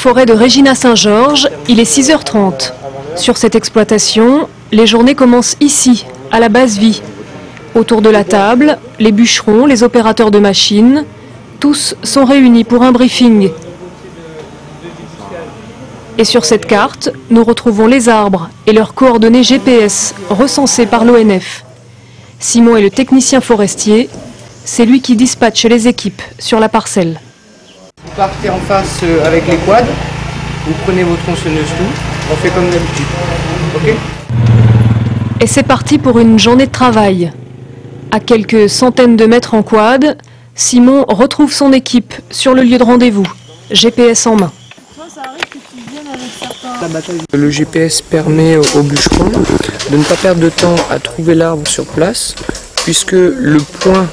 forêt de Régina-Saint-Georges, il est 6h30. Sur cette exploitation, les journées commencent ici, à la base vie. Autour de la table, les bûcherons, les opérateurs de machines, tous sont réunis pour un briefing. Et sur cette carte, nous retrouvons les arbres et leurs coordonnées GPS recensées par l'ONF. Simon est le technicien forestier, c'est lui qui dispatche les équipes sur la parcelle. Vous partez en face avec les quads, vous prenez vos tronçonneuses tout, on fait comme d'habitude. Ok ? Et c'est parti pour une journée de travail. À quelques centaines de mètres en quad, Simon retrouve son équipe sur le lieu de rendez-vous, GPS en main. Le GPS permet aux bûcherons de ne pas perdre de temps à trouver l'arbre sur place, puisque le point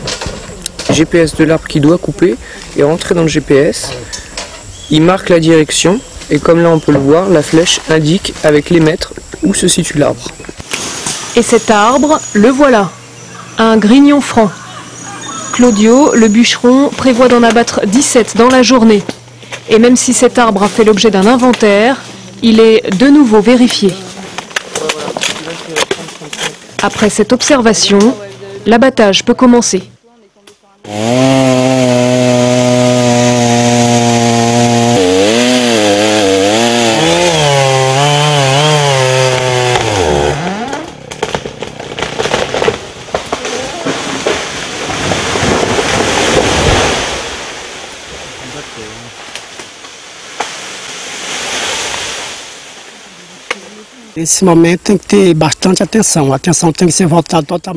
GPS de l'arbre qui doit couper est rentré dans le GPS. Il marque la direction et comme là on peut le voir, la flèche indique avec les mètres où se situe l'arbre. Et cet arbre, le voilà, un grignon franc. Claudio, le bûcheron, prévoit d'en abattre 17 dans la journée. Et même si cet arbre a fait l'objet d'un inventaire, il est de nouveau vérifié. Après cette observation, l'abattage peut commencer.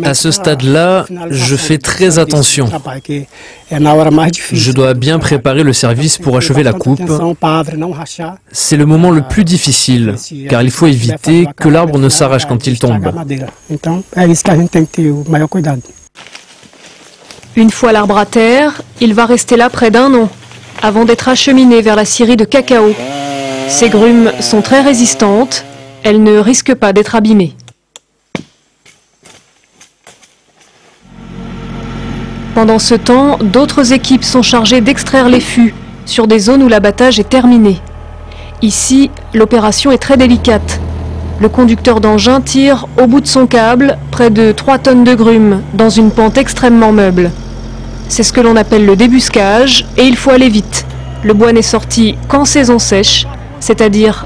À ce stade-là, je fais très attention. Je dois bien préparer le service pour achever la coupe. C'est le moment le plus difficile, car il faut éviter que l'arbre ne s'arrache quand il tombe. Une fois l'arbre à terre, il va rester là près d'1 an, avant d'être acheminé vers la scierie de cacao. Ces grumes sont très résistantes, elles ne risquent pas d'être abîmées. Pendant ce temps, d'autres équipes sont chargées d'extraire les fûts sur des zones où l'abattage est terminé. Ici, l'opération est très délicate. Le conducteur d'engin tire au bout de son câble près de 3 tonnes de grumes dans une pente extrêmement meuble. C'est ce que l'on appelle le débuscage et il faut aller vite. Le bois n'est sorti qu'en saison sèche, c'est-à-dire